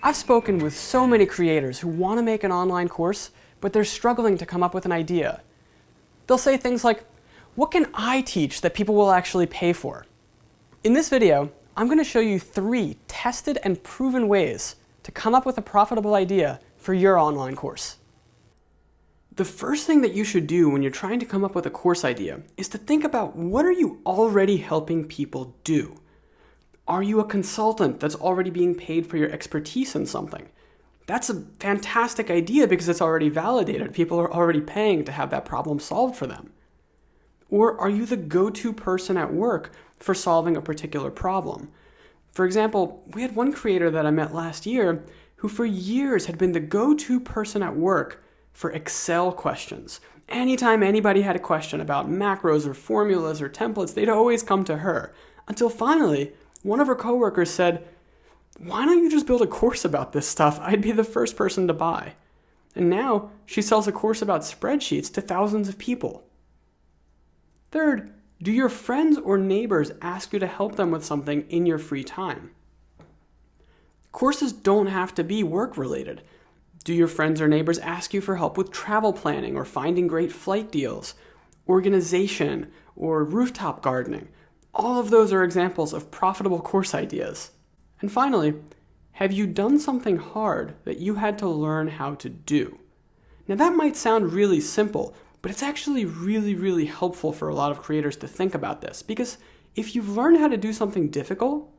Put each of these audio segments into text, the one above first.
I've spoken with so many creators who want to make an online course, but they're struggling to come up with an idea. They'll say things like, what can I teach that people will actually pay for? In this video, I'm going to show you 3 tested and proven ways to come up with a profitable idea for your online course. The first thing that you should do when you're trying to come up with a course idea is to think about, what are you already helping people do? Are you a consultant that's already being paid for your expertise in something? That's a fantastic idea because it's already validated. People are already paying to have that problem solved for them. Or are you the go-to person at work for solving a particular problem? For example, we had one creator that I met last year who for years had been the go-to person at work for Excel questions. Anytime anybody had a question about macros or formulas or templates, they'd always come to her. Until finally, one of her coworkers said, "Why don't you just build a course about this stuff? I'd be the first person to buy." And now she sells a course about spreadsheets to thousands of people. Third, do your friends or neighbors ask you to help them with something in your free time? Courses don't have to be work-related. Do your friends or neighbors ask you for help with travel planning or finding great flight deals, organization, or rooftop gardening? All of those are examples of profitable course ideas. And finally, have you done something hard that you had to learn how to do? Now that might sound really simple, but it's actually really helpful for a lot of creators to think about this, because if you've learned how to do something difficult,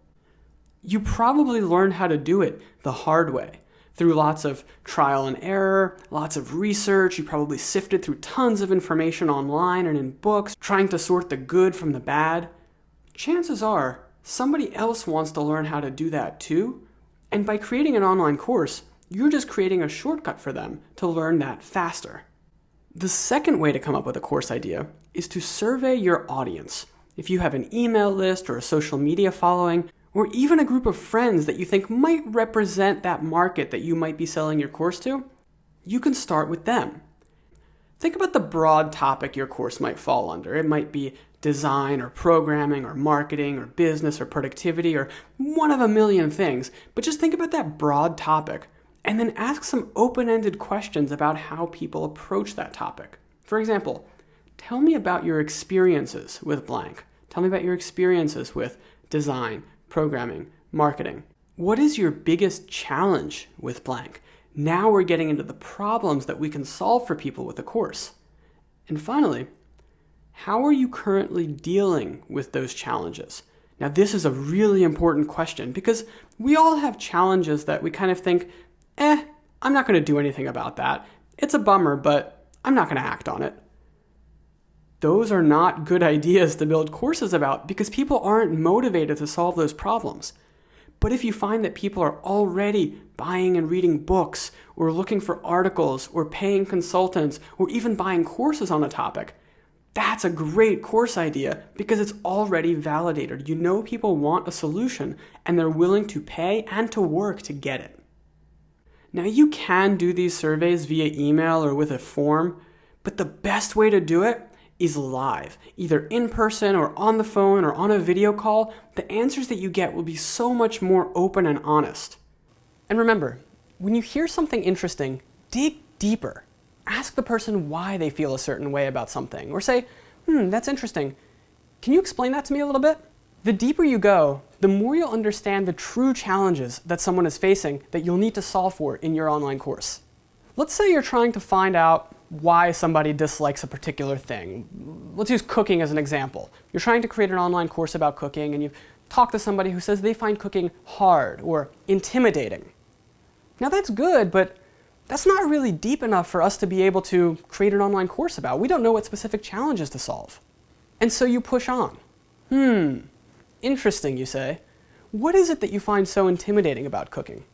you probably learned how to do it the hard way. Through lots of trial and error, lots of research, you probably sifted through tons of information online and in books, trying to sort the good from the bad. Chances are, somebody else wants to learn how to do that too, and by creating an online course, you're just creating a shortcut for them to learn that faster. The second way to come up with a course idea is to survey your audience. If you have an email list or a social media following, or even a group of friends that you think might represent that market that you might be selling your course to, you can start with them. Think about the broad topic your course might fall under. It might be design or programming or marketing or business or productivity or one of a million things, but just think about that broad topic and then ask some open-ended questions about how people approach that topic. For example, tell me about your experiences with blank. Tell me about your experiences with design, programming, marketing. What is your biggest challenge with blank? Now we're getting into the problems that we can solve for people with a course. And finally, how are you currently dealing with those challenges? Now this is a really important question because we all have challenges that we kind of think, I'm not going to do anything about that. It's a bummer, but I'm not going to act on it. Those are not good ideas to build courses about because people aren't motivated to solve those problems. But if you find that people are already buying and reading books or looking for articles or paying consultants or even buying courses on a topic, that's a great course idea because it's already validated. You know people want a solution and they're willing to pay and to work to get it. Now you can do these surveys via email or with a form, but the best way to do it is live, either in person or on the phone or on a video call. The answers that you get will be so much more open and honest. And remember, when you hear something interesting, dig deeper. Ask the person why they feel a certain way about something, or say, that's interesting. Can you explain that to me a little bit? The deeper you go, the more you'll understand the true challenges that someone is facing that you'll need to solve for in your online course. Let's say you're trying to find out why somebody dislikes a particular thing. Let's use cooking as an example. You're trying to create an online course about cooking and you've talked to somebody who says they find cooking hard or intimidating. Now that's good, but that's not really deep enough for us to be able to create an online course about. We don't know what specific challenges to solve. And so you push on. Interesting, you say. What is it that you find so intimidating about cooking?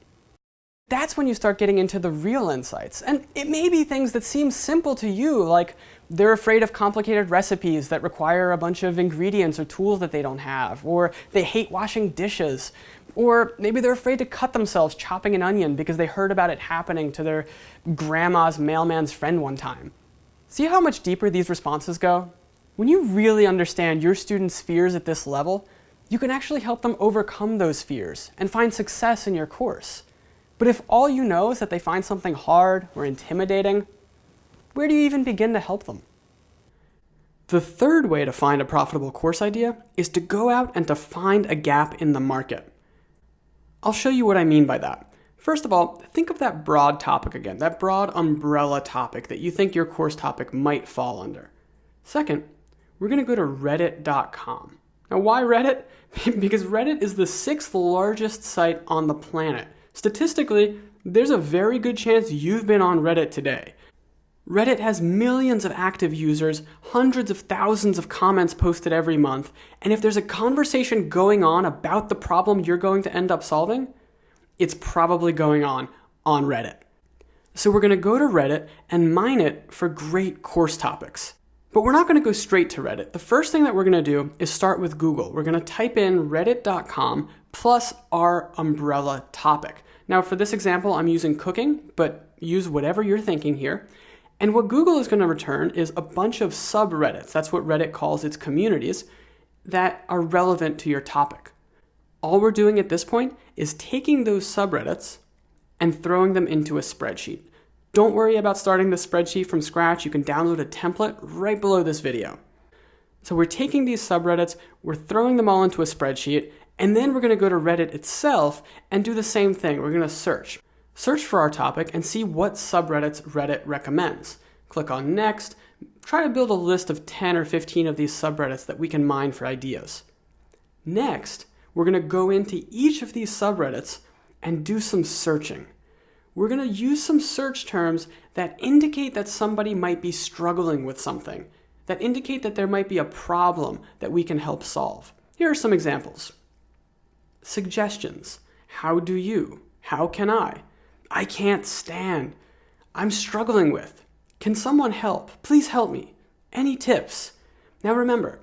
That's when you start getting into the real insights. And it may be things that seem simple to you, like they're afraid of complicated recipes that require a bunch of ingredients or tools that they don't have, or they hate washing dishes, or maybe they're afraid to cut themselves chopping an onion because they heard about it happening to their grandma's mailman's friend one time. See how much deeper these responses go? When you really understand your students' fears at this level, you can actually help them overcome those fears and find success in your course. But if all you know is that they find something hard or intimidating, where do you even begin to help them? The third way to find a profitable course idea is to go out and to find a gap in the market. I'll show you what I mean by that. First of all, think of that broad topic again, that broad umbrella topic that you think your course topic might fall under. Second, we're going to go to reddit.com. Now, why Reddit? Because Reddit is the 6th largest site on the planet. Statistically, there's a very good chance you've been on Reddit today. Reddit has millions of active users, hundreds of thousands of comments posted every month, and if there's a conversation going on about the problem you're going to end up solving, it's probably going on Reddit. So we're going to go to Reddit and mine it for great course topics. But we're not going to go straight to Reddit. The first thing that we're going to do is start with Google. We're going to type in reddit.com plus our umbrella topic. Now for this example, I'm using cooking, but use whatever you're thinking here. And what Google is going to return is a bunch of subreddits, that's what Reddit calls its communities, that are relevant to your topic. All we're doing at this point is taking those subreddits and throwing them into a spreadsheet. Don't worry about starting the spreadsheet from scratch. You can download a template right below this video. So we're taking these subreddits, we're throwing them all into a spreadsheet, and then we're going to go to Reddit itself and do the same thing. We're going to search. Search for our topic and see what subreddits Reddit recommends. Click on Next. Try to build a list of 10 or 15 of these subreddits that we can mine for ideas. Next, we're going to go into each of these subreddits and do some searching. We're going to use some search terms that indicate that somebody might be struggling with something, that indicate that there might be a problem that we can help solve. Here are some examples. Suggestions. How do you? How can I? I can't stand. I'm struggling with. Can someone help? Please help me. Any tips? Now remember,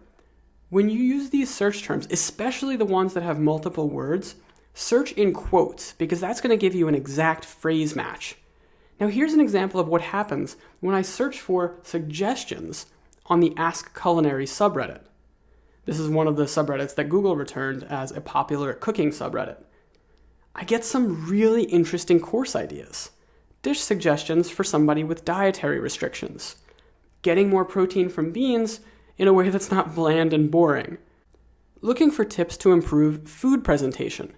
when you use these search terms, especially the ones that have multiple words, search in quotes because that's going to give you an exact phrase match. Now here's an example of what happens when I search for suggestions on the Ask Culinary subreddit. This is one of the subreddits that Google returned as a popular cooking subreddit. I get some really interesting course ideas. Dish suggestions for somebody with dietary restrictions. Getting more protein from beans in a way that's not bland and boring. Looking for tips to improve food presentation.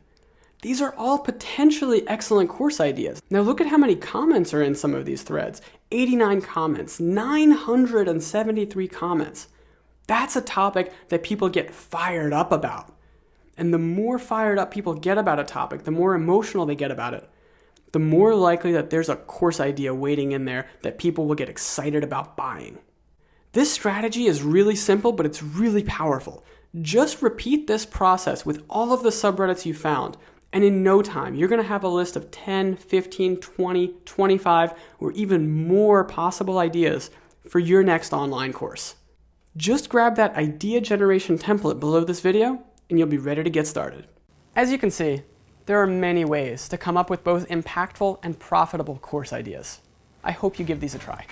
These are all potentially excellent course ideas. Now look at how many comments are in some of these threads. 89 comments, 973 comments. That's a topic that people get fired up about. And the more fired up people get about a topic, the more emotional they get about it, the more likely that there's a course idea waiting in there that people will get excited about buying. This strategy is really simple, but it's really powerful. Just repeat this process with all of the subreddits you found, and in no time, you're going to have a list of 10, 15, 20, 25, or even more possible ideas for your next online course. Just grab that idea generation template below this video, and you'll be ready to get started. As you can see, there are many ways to come up with both impactful and profitable course ideas. I hope you give these a try.